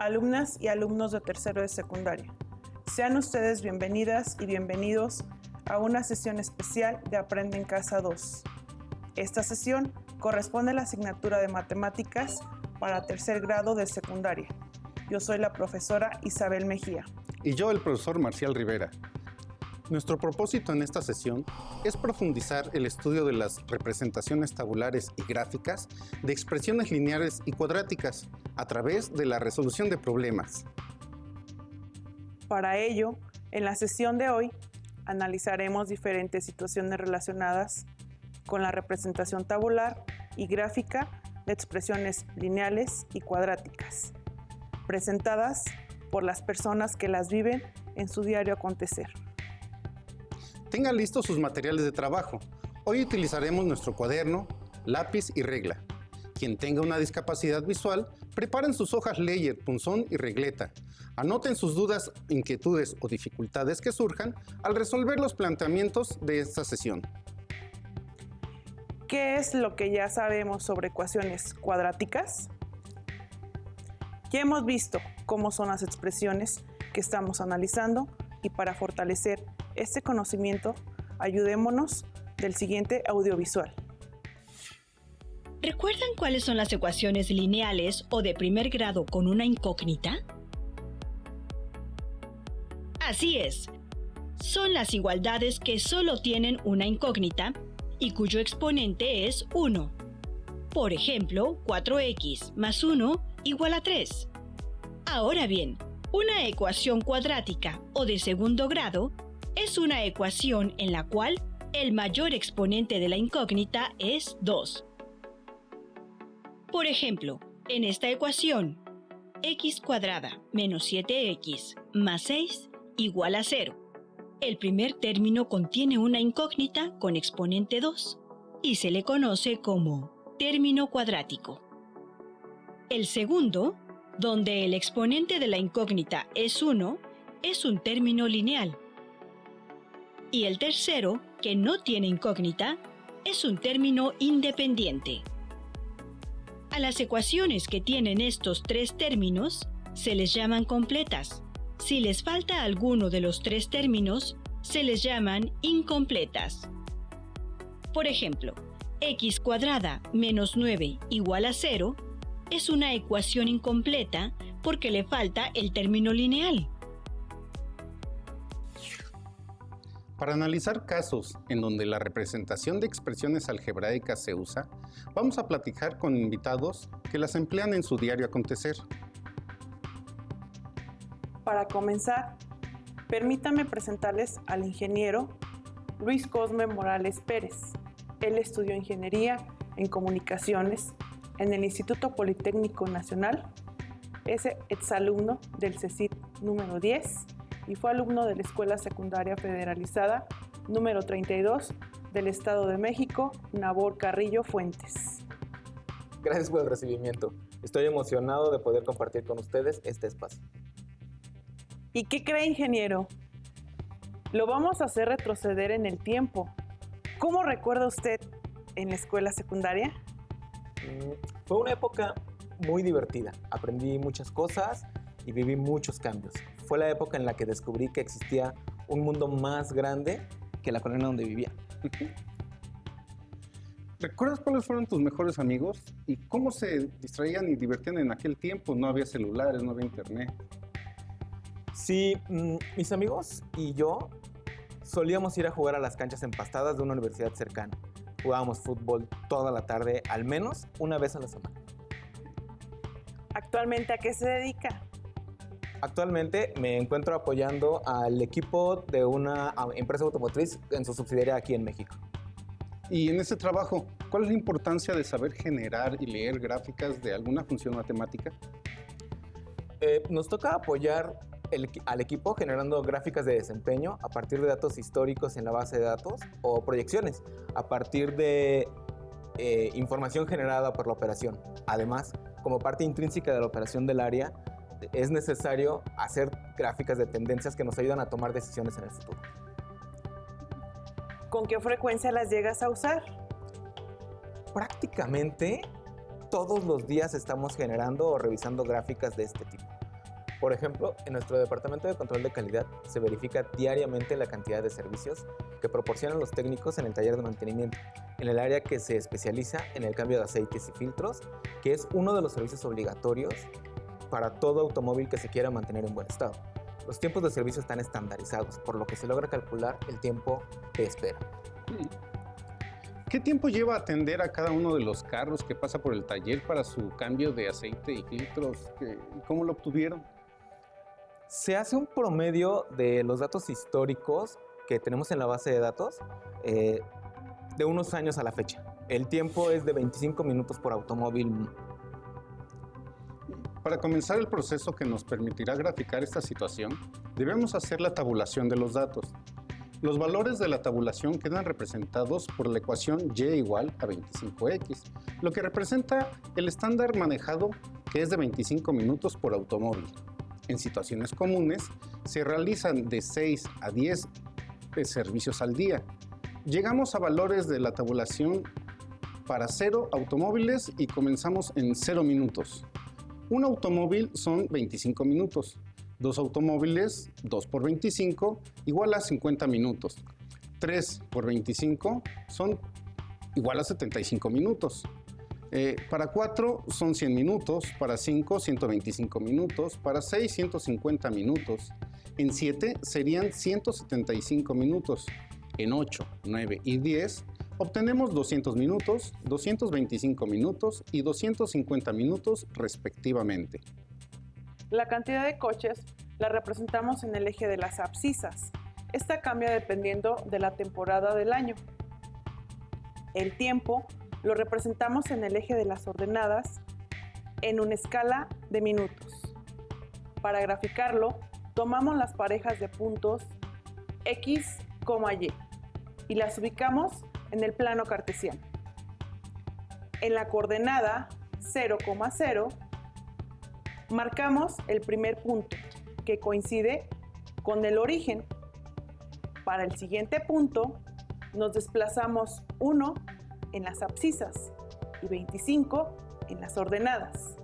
alumnas y alumnos de tercero de secundaria. Sean ustedes bienvenidas y bienvenidos a una sesión especial de Aprende en Casa 2. Esta sesión corresponde a la asignatura de Matemáticas para tercer grado de secundaria. Yo soy la profesora Isabel Mejía. Y yo, el profesor Marcial Rivera. Nuestro propósito en esta sesión es profundizar el estudio de las representaciones tabulares y gráficas de expresiones lineales y cuadráticas a través de la resolución de problemas. Para ello, en la sesión de hoy, analizaremos diferentes situaciones relacionadas con la representación tabular y gráfica de expresiones lineales y cuadráticas, presentadas por las personas que las viven en su diario acontecer. Tengan listos sus materiales de trabajo. Hoy utilizaremos nuestro cuaderno, lápiz y regla. Quien tenga una discapacidad visual, preparen sus hojas Leyer, punzón y regleta. Anoten sus dudas, inquietudes o dificultades que surjan al resolver los planteamientos de esta sesión. ¿Qué es lo que ya sabemos sobre ecuaciones cuadráticas? Ya hemos visto cómo son las expresiones que estamos analizando y para fortalecer este conocimiento, ayudémonos del siguiente audiovisual. ¿Recuerdan cuáles son las ecuaciones lineales o de primer grado con una incógnita? Así es. Son las igualdades que solo tienen una incógnita y cuyo exponente es 1. Por ejemplo, 4x más 1 igual a 3. Ahora bien, una ecuación cuadrática o de segundo grado es una ecuación en la cual el mayor exponente de la incógnita es 2. Por ejemplo, en esta ecuación, x cuadrada menos 7x más 6 igual a 0. El primer término contiene una incógnita con exponente 2 y se le conoce como término cuadrático. El segundo, donde el exponente de la incógnita es 1, es un término lineal. Y el tercero, que no tiene incógnita, es un término independiente. A las ecuaciones que tienen estos tres términos se les llaman completas. Si les falta alguno de los tres términos, se les llaman incompletas. Por ejemplo, x cuadrada menos 9 igual a 0 es una ecuación incompleta porque le falta el término lineal. Para analizar casos en donde la representación de expresiones algebraicas se usa, vamos a platicar con invitados que las emplean en su diario acontecer. Para comenzar, permítanme presentarles al ingeniero Luis Cosme Morales Pérez. Él estudió Ingeniería en Comunicaciones en el Instituto Politécnico Nacional, es exalumno del CECIT número 10 y fue alumno de la Escuela Secundaria Federalizada número 32 del Estado de México, Nabor Carrillo Fuentes. Gracias por el recibimiento. Estoy emocionado de poder compartir con ustedes este espacio. ¿Y qué cree, ingeniero? Lo vamos a hacer retroceder en el tiempo. ¿Cómo recuerda usted en la escuela secundaria? Fue una época muy divertida. Aprendí muchas cosas y viví muchos cambios. Fue la época en la que descubrí que existía un mundo más grande que la colonia donde vivía. ¿Recuerdas cuáles fueron tus mejores amigos y cómo se distraían y divertían en aquel tiempo? No había celulares, no había internet. Sí, mis amigos y yo solíamos ir a jugar a las canchas empastadas de una universidad cercana. Jugábamos fútbol toda la tarde, al menos una vez a la semana. ¿Actualmente a qué se dedica? Actualmente me encuentro apoyando al equipo de una empresa automotriz en su subsidiaria aquí en México. Y en ese trabajo, ¿cuál es la importancia de saber generar y leer gráficas de alguna función matemática? Nos toca apoyar al equipo generando gráficas de desempeño a partir de datos históricos en la base de datos o proyecciones a partir de información generada por la operación. Además, como parte intrínseca de la operación del área, es necesario hacer gráficas de tendencias que nos ayudan a tomar decisiones en el futuro. ¿Con qué frecuencia las llegas a usar? Prácticamente todos los días estamos generando o revisando gráficas de este tipo. Por ejemplo, en nuestro departamento de control de calidad se verifica diariamente la cantidad de servicios que proporcionan los técnicos en el taller de mantenimiento, en el área que se especializa en el cambio de aceites y filtros, que es uno de los servicios obligatorios para todo automóvil que se quiera mantener en buen estado. Los tiempos de servicio están estandarizados, por lo que se logra calcular el tiempo de espera. ¿Qué tiempo lleva atender a cada uno de los carros que pasa por el taller para su cambio de aceite y filtros? ¿Cómo lo obtuvieron? Se hace un promedio de los datos históricos que tenemos en la base de datos de unos años a la fecha. El tiempo es de 25 minutos por automóvil. Para comenzar el proceso que nos permitirá graficar esta situación, debemos hacer la tabulación de los datos. Los valores de la tabulación quedan representados por la ecuación y igual a 25x, lo que representa el estándar manejado, que es de 25 minutos por automóvil. En situaciones comunes, se realizan de 6 a 10 servicios al día. Llegamos a valores de la tabulación para 0 automóviles y comenzamos en 0 minutos. Un automóvil son 25 minutos. 2 automóviles, 2 por 25, igual a 50 minutos. 3 por 25 son igual a 75 minutos. Para 4 son 100 minutos, para 5, 125 minutos, para 6, 150 minutos. En 7 serían 175 minutos. En 8, 9 y 10 obtenemos 200 minutos, 225 minutos y 250 minutos respectivamente. La cantidad de coches la representamos en el eje de las abscisas. Esta cambia dependiendo de la temporada del año. El tiempo lo representamos en el eje de las ordenadas en una escala de minutos. Para graficarlo, tomamos las parejas de puntos X, Y y las ubicamos en el plano cartesiano. En la coordenada 0, 0, marcamos el primer punto, que coincide con el origen. Para el siguiente punto, nos desplazamos 1 en las abscisas y 25 en las ordenadas.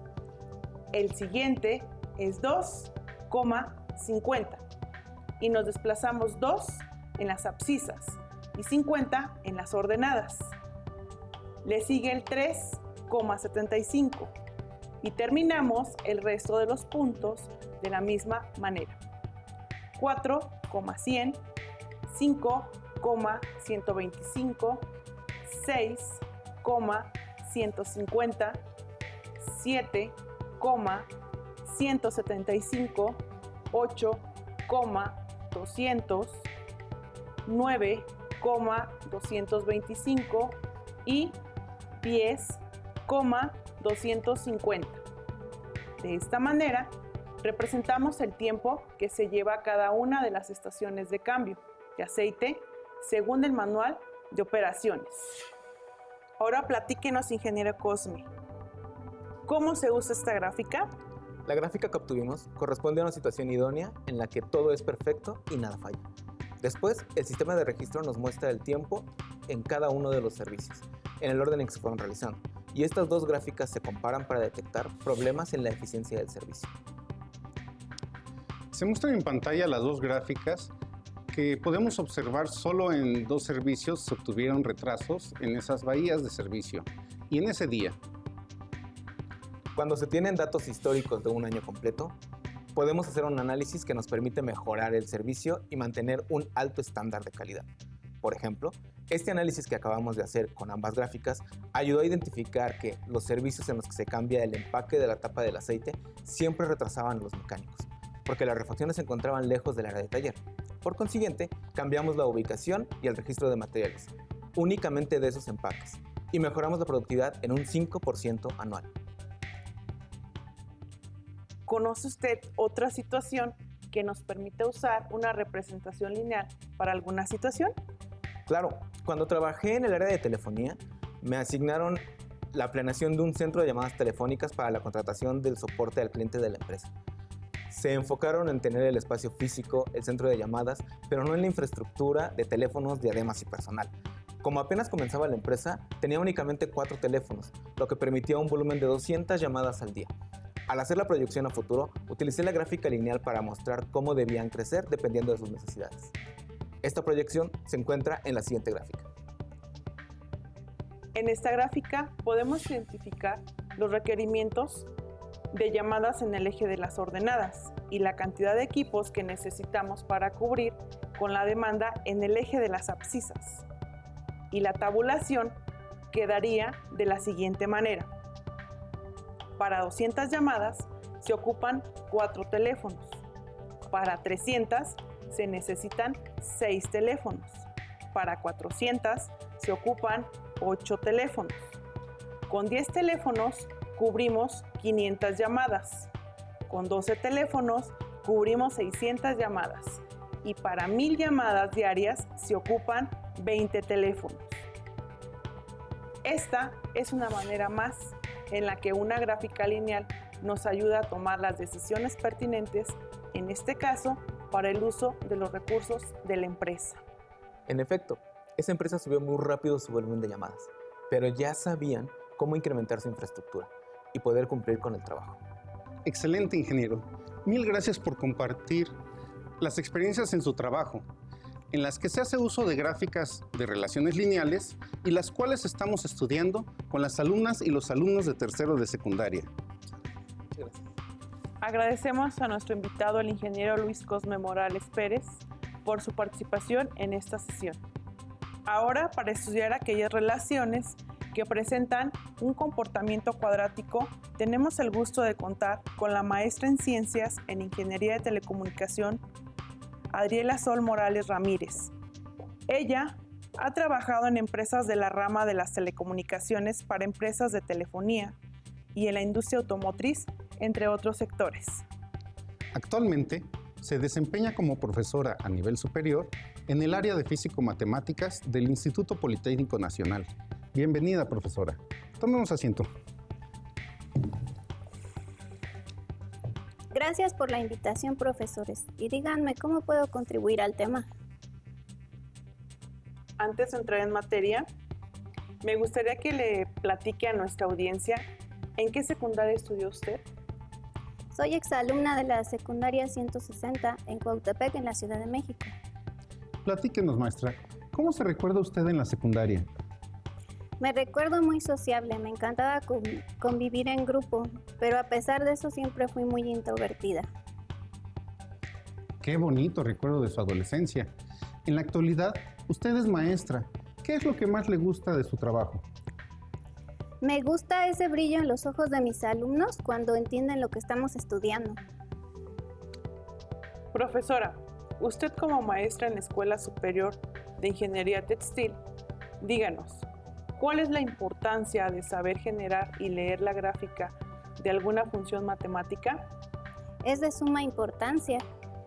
El siguiente es 2,50 y nos desplazamos 2 en las abscisas y 50 en las ordenadas. Le sigue el 3,75 y terminamos el resto de los puntos de la misma manera. 4,100, 5,125, 6,150, 7,175, 8,200, 9,225 y 10,250. De esta manera, representamos el tiempo que se lleva cada una de las estaciones de cambio de aceite según el manual de operaciones. Ahora platíquenos, ingeniero Cosme, ¿cómo se usa esta gráfica? La gráfica que obtuvimos corresponde a una situación idónea en la que todo es perfecto y nada falla. Después, el sistema de registro nos muestra el tiempo en cada uno de los servicios, en el orden en que se fueron realizando. Y estas dos gráficas se comparan para detectar problemas en la eficiencia del servicio. Se muestran en pantalla las dos gráficas que podemos observar. Solo en 2 servicios se obtuvieron retrasos en esas bahías de servicio y en ese día. Cuando se tienen datos históricos de un año completo, podemos hacer un análisis que nos permite mejorar el servicio y mantener un alto estándar de calidad. Por ejemplo, este análisis que acabamos de hacer con ambas gráficas ayudó a identificar que los servicios en los que se cambia el empaque de la tapa del aceite siempre retrasaban a los mecánicos, porque las refacciones se encontraban lejos del área de taller. Por consiguiente, cambiamos la ubicación y el registro de materiales, únicamente de esos empaques, y mejoramos la productividad en un 5% anual. ¿Conoce usted otra situación que nos permite usar una representación lineal para alguna situación? Claro, cuando trabajé en el área de telefonía, me asignaron la planeación de un centro de llamadas telefónicas para la contratación del soporte al cliente de la empresa. Se enfocaron en tener el espacio físico, el centro de llamadas, pero no en la infraestructura de teléfonos, diademas y personal. Como apenas comenzaba la empresa, tenía únicamente 4 teléfonos, lo que permitía un volumen de 200 llamadas al día. Al hacer la proyección a futuro, utilicé la gráfica lineal para mostrar cómo debían crecer dependiendo de sus necesidades. Esta proyección se encuentra en la siguiente gráfica. En esta gráfica podemos identificar los requerimientos de llamadas en el eje de las ordenadas y la cantidad de equipos que necesitamos para cubrir con la demanda en el eje de las abscisas. Y la tabulación quedaría de la siguiente manera. Para 200 llamadas se ocupan 4 teléfonos. Para 300 se necesitan 6 teléfonos. Para 400 se ocupan 8 teléfonos. Con 10 teléfonos cubrimos 500 llamadas. Con 12 teléfonos cubrimos 600 llamadas. Y para 1000 llamadas diarias se ocupan 20 teléfonos. Esta es una manera más en la que una gráfica lineal nos ayuda a tomar las decisiones pertinentes, en este caso, para el uso de los recursos de la empresa. En efecto, esa empresa subió muy rápido su volumen de llamadas, pero ya sabían cómo incrementar su infraestructura y poder cumplir con el trabajo. Excelente, ingeniero. Mil gracias por compartir las experiencias en su trabajo, en las que se hace uso de gráficas de relaciones lineales y las cuales estamos estudiando con las alumnas y los alumnos de tercero de secundaria. Gracias. Agradecemos a nuestro invitado, el ingeniero Luis Cosme Morales Pérez, por su participación en esta sesión. Ahora, para estudiar aquellas relaciones que presentan un comportamiento cuadrático, tenemos el gusto de contar con la maestra en Ciencias en Ingeniería de Telecomunicación, Adriela Sol Morales Ramírez. Ella ha trabajado en empresas de la rama de las telecomunicaciones para empresas de telefonía y en la industria automotriz, entre otros sectores. Actualmente se desempeña como profesora a nivel superior en el área de Físico-Matemáticas del Instituto Politécnico Nacional. Bienvenida, profesora. Tomemos asiento. Gracias por la invitación, profesores. Y díganme, ¿cómo puedo contribuir al tema? Antes de entrar en materia, me gustaría que le platique a nuestra audiencia en qué secundaria estudió usted. Soy exalumna de la secundaria 160 en Cuautepec, en la Ciudad de México. Platíquenos, maestra. ¿Cómo se recuerda usted en la secundaria? Me recuerdo muy sociable, me encantaba convivir en grupo, pero a pesar de eso siempre fui muy introvertida. Qué bonito recuerdo de su adolescencia. En la actualidad, usted es maestra. ¿Qué es lo que más le gusta de su trabajo? Me gusta ese brillo en los ojos de mis alumnos cuando entienden lo que estamos estudiando. Profesora, usted como maestra en la Escuela Superior de Ingeniería Textil, díganos, ¿cuál es la importancia de saber generar y leer la gráfica de alguna función matemática? Es de suma importancia,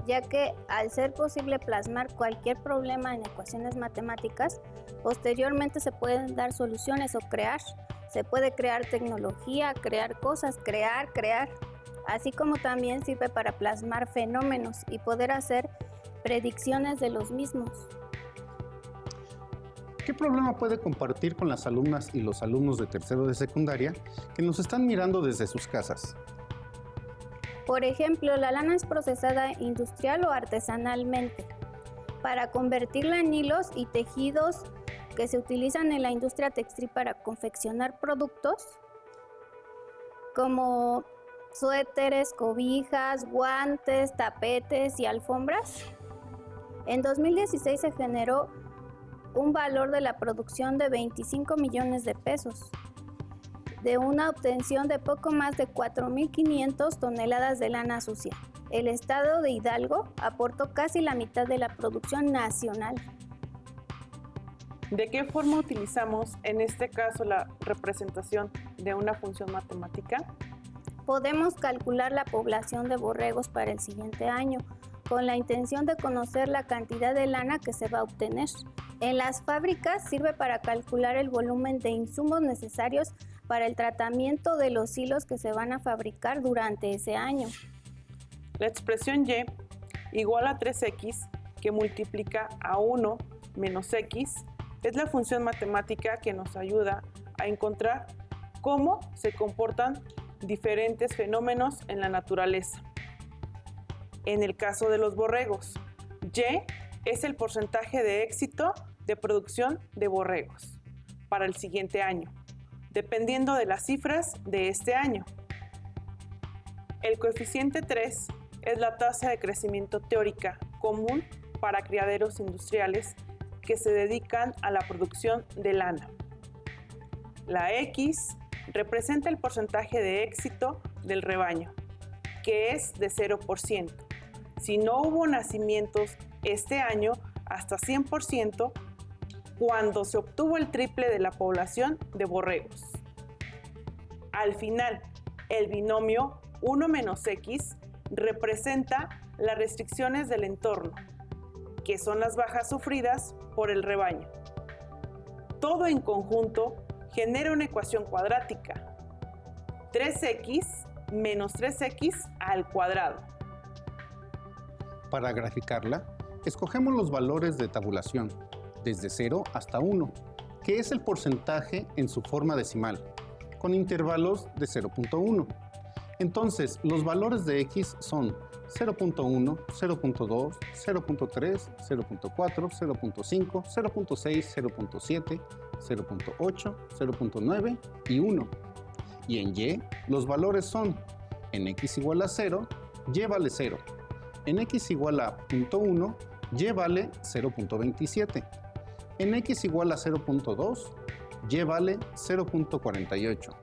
ya que al ser posible plasmar cualquier problema en ecuaciones matemáticas, posteriormente se pueden dar soluciones o crear. Se puede crear tecnología, crear cosas, crear, así como también sirve para plasmar fenómenos y poder hacer predicciones de los mismos. ¿Qué problema puede compartir con las alumnas y los alumnos de tercero de secundaria que nos están mirando desde sus casas? Por ejemplo, la lana es procesada industrial o artesanalmente para convertirla en hilos y tejidos que se utilizan en la industria textil para confeccionar productos como suéteres, cobijas, guantes, tapetes y alfombras. En 2016 se generó un valor de la producción de 25 millones de pesos, de una obtención de poco más de 4.500 toneladas de lana sucia. El estado de Hidalgo aportó casi la mitad de la producción nacional. ¿De qué forma utilizamos, en este caso, la representación de una función matemática? Podemos calcular la población de borregos para el siguiente año, con la intención de conocer la cantidad de lana que se va a obtener. En las fábricas sirve para calcular el volumen de insumos necesarios para el tratamiento de los hilos que se van a fabricar durante ese año. La expresión y igual a 3x que multiplica a 1 menos x es la función matemática que nos ayuda a encontrar cómo se comportan diferentes fenómenos en la naturaleza. En el caso de los borregos, Y es el porcentaje de éxito de producción de borregos para el siguiente año, dependiendo de las cifras de este año. El coeficiente 3 es la tasa de crecimiento teórica común para criaderos industriales que se dedican a la producción de lana. La X representa el porcentaje de éxito del rebaño, que es de 0%. Si no hubo nacimientos este año, hasta 100% cuando se obtuvo el triple de la población de borregos. Al final, el binomio 1 menos X representa las restricciones del entorno, que son las bajas sufridas por el rebaño. Todo en conjunto genera una ecuación cuadrática, 3x menos 3x al cuadrado. Para graficarla, escogemos los valores de tabulación, desde 0 hasta 1, que es el porcentaje en su forma decimal, con intervalos de 0.1. Entonces, los valores de x son 0.1, 0.2, 0.3, 0.4, 0.5, 0.6, 0.7, 0.8, 0.9 y 1. Y en y, los valores son, en x igual a 0, y vale 0. En x igual a 0.1, y vale 0.27. En x igual a 0.2, y vale 0.48.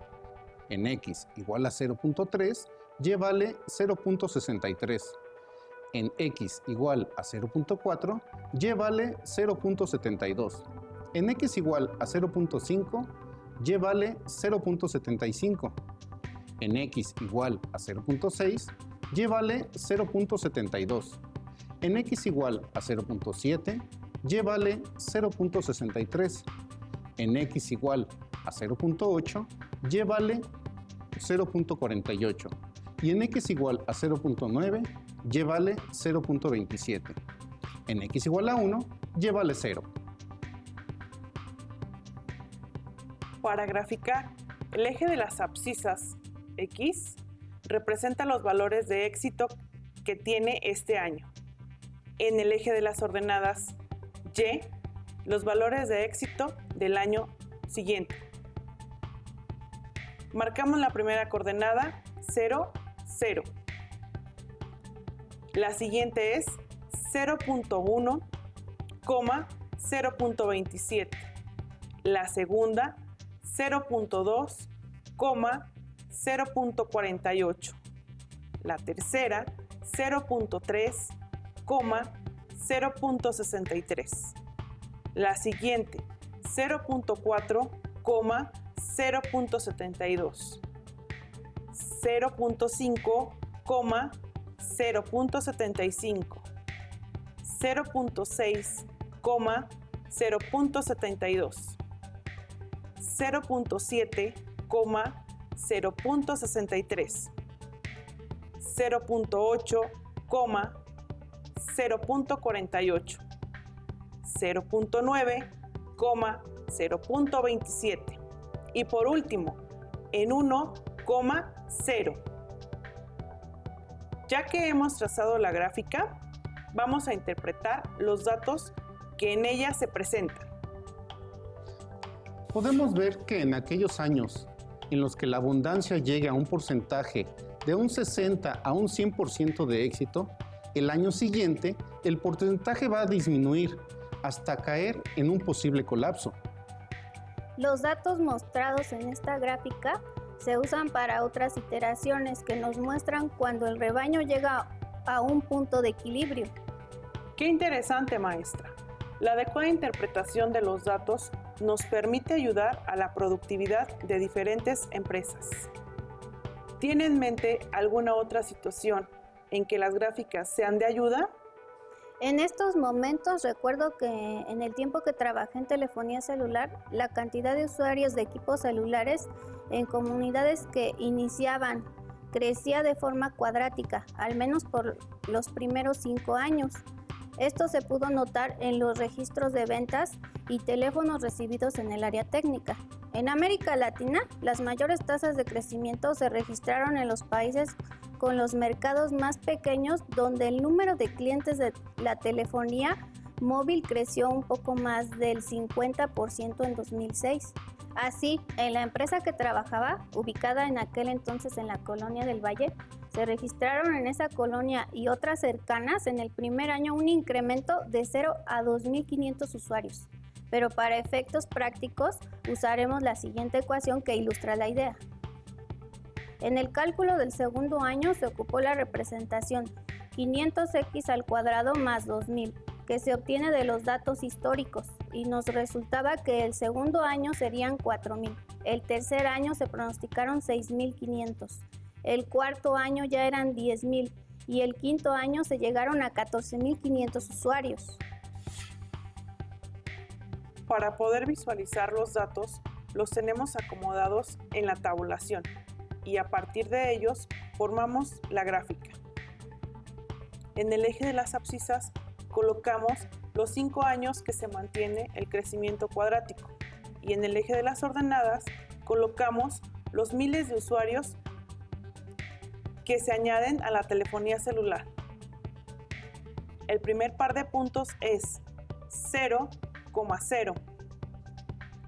En x igual a 0.3, y vale 0.63. En x igual a 0.4, y vale 0.72. En x igual a 0.5, y vale 0.75. En x igual a 0.6, y vale 0.72. En x igual a 0.7, y vale 0.63. En x igual a 0.8, y vale 0.48. Y en x igual a 0.9, y vale 0.27. En x igual a 1, y vale 0. Para graficar, el eje de las abscisas X representa los valores de éxito que tiene este año. En el eje de las ordenadas Y, los valores de éxito del año siguiente. Marcamos la primera coordenada 0, 0. La siguiente es 0.1, 0.27. La segunda 0.2, 0.48. La tercera 0.3, 0.63. La siguiente 0.4, 0.72. 0.5, 0.75. 0.6, 0.72. 0.7, 0.63. 0.8, 0.48. 0.9, 0.27. Y por último, en 1, 0. Ya que hemos trazado la gráfica, vamos a interpretar los datos que en ella se presentan. Podemos ver que en aquellos años en los que la abundancia llega a un porcentaje de un 60 a un 100% de éxito, el año siguiente el porcentaje va a disminuir hasta caer en un posible colapso. Los datos mostrados en esta gráfica se usan para otras iteraciones que nos muestran cuando el rebaño llega a un punto de equilibrio. ¡Qué interesante, maestra! La adecuada interpretación de los datos nos permite ayudar a la productividad de diferentes empresas. ¿Tiene en mente alguna otra situación en que las gráficas sean de ayuda? En estos momentos recuerdo que en el tiempo que trabajé en telefonía celular, la cantidad de usuarios de equipos celulares en comunidades que iniciaban crecía de forma cuadrática, al menos por los primeros 5 años. Esto se pudo notar en los registros de ventas y teléfonos recibidos en el área técnica. En América Latina, las mayores tasas de crecimiento se registraron en los países con los mercados más pequeños, donde el número de clientes de la telefonía móvil creció un poco más del 50% en 2006. Así, en la empresa que trabajaba, ubicada en aquel entonces en la Colonia del Valle, se registraron en esa colonia y otras cercanas en el primer año un incremento de 0 a 2.500 usuarios. Pero para efectos prácticos usaremos la siguiente ecuación que ilustra la idea. En el cálculo del segundo año se ocupó la representación 500x al cuadrado más 2000, que se obtiene de los datos históricos, y nos resultaba que el segundo año serían 4000, el tercer año se pronosticaron 6500, el cuarto año ya eran 10000 y el quinto año se llegaron a 14500 usuarios. Para poder visualizar los datos, los tenemos acomodados en la tabulación y a partir de ellos formamos la gráfica. En el eje de las abscisas colocamos los 5 años que se mantiene el crecimiento cuadrático y en el eje de las ordenadas colocamos los miles de usuarios que se añaden a la telefonía celular. El primer par de puntos es 0,0.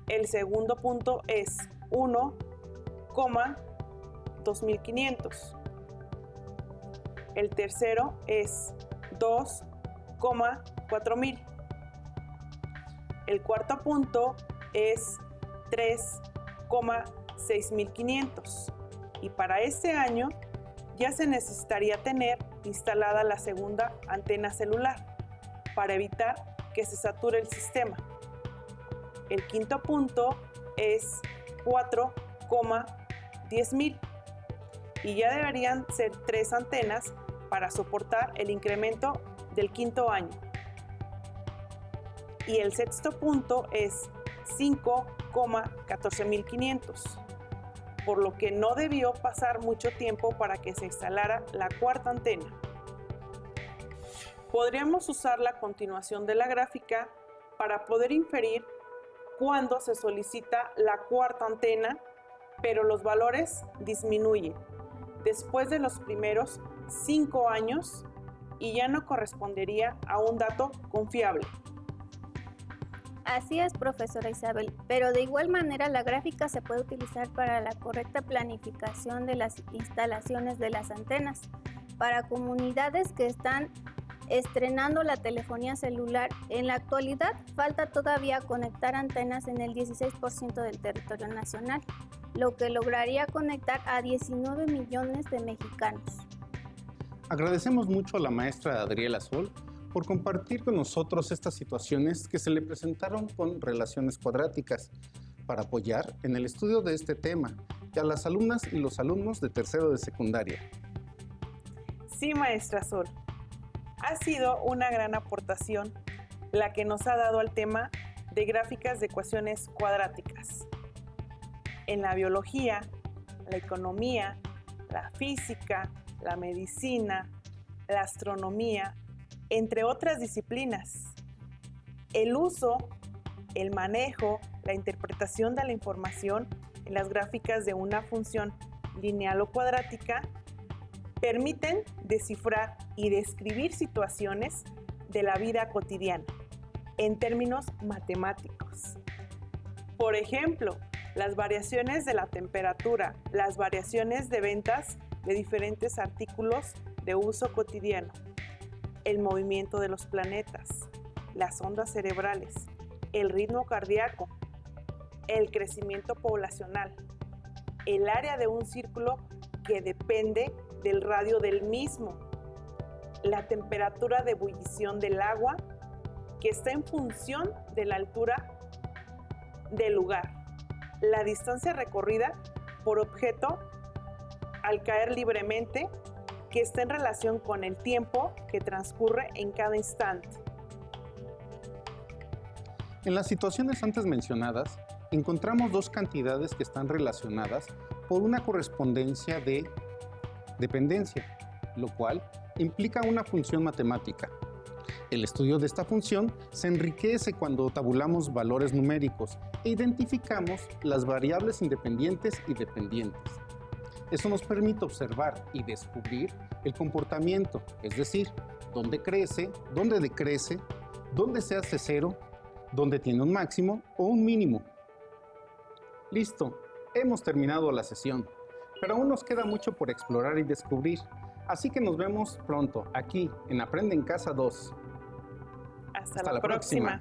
El segundo punto es 1,2500. El tercero es 2,4000. El cuarto punto es 3,6500. Y para este año ya se necesitaría tener instalada la segunda antena celular para evitar que se sature el sistema. El quinto punto es 4,10000 y ya deberían ser 3 antenas para soportar el incremento del quinto año. Y el sexto punto es 5,14500, por lo que no debió pasar mucho tiempo para que se instalara la cuarta antena. Podríamos usar la continuación de la gráfica para poder inferir cuándo se solicita la cuarta antena, pero los valores disminuyen después de los primeros 5 años y ya no correspondería a un dato confiable. Así es, profesora Isabel, pero de igual manera la gráfica se puede utilizar para la correcta planificación de las instalaciones de las antenas. Para comunidades que están estrenando la telefonía celular, en la actualidad falta todavía conectar antenas en el 16% del territorio nacional, lo que lograría conectar a 19 millones de mexicanos. Agradecemos mucho a la maestra Adriela Sol por compartir con nosotros estas situaciones que se le presentaron con relaciones cuadráticas para apoyar en el estudio de este tema y a las alumnas y los alumnos de tercero de secundaria. Sí, maestra Sol, ha sido una gran aportación la que nos ha dado al tema de gráficas de ecuaciones cuadráticas. En la biología, la economía, la física, la medicina, la astronomía, entre otras disciplinas. El uso, el manejo, la interpretación de la información en las gráficas de una función lineal o cuadrática permiten descifrar y describir situaciones de la vida cotidiana en términos matemáticos. Por ejemplo, las variaciones de la temperatura, las variaciones de ventas de diferentes artículos de uso cotidiano, el movimiento de los planetas, las ondas cerebrales, el ritmo cardíaco, el crecimiento poblacional, el área de un círculo que depende del radio del mismo, la temperatura de ebullición del agua que está en función de la altura del lugar, la distancia recorrida por objeto al caer libremente que está en relación con el tiempo que transcurre en cada instante. En las situaciones antes mencionadas, encontramos dos cantidades que están relacionadas por una correspondencia de dependencia, lo cual implica una función matemática. El estudio de esta función se enriquece cuando tabulamos valores numéricos e identificamos las variables independientes y dependientes. Eso nos permite observar y descubrir el comportamiento, es decir, dónde crece, dónde decrece, dónde se hace cero, dónde tiene un máximo o un mínimo. Listo, hemos terminado la sesión, pero aún nos queda mucho por explorar y descubrir. Así que nos vemos pronto aquí en Aprende en Casa 2. Hasta la próxima.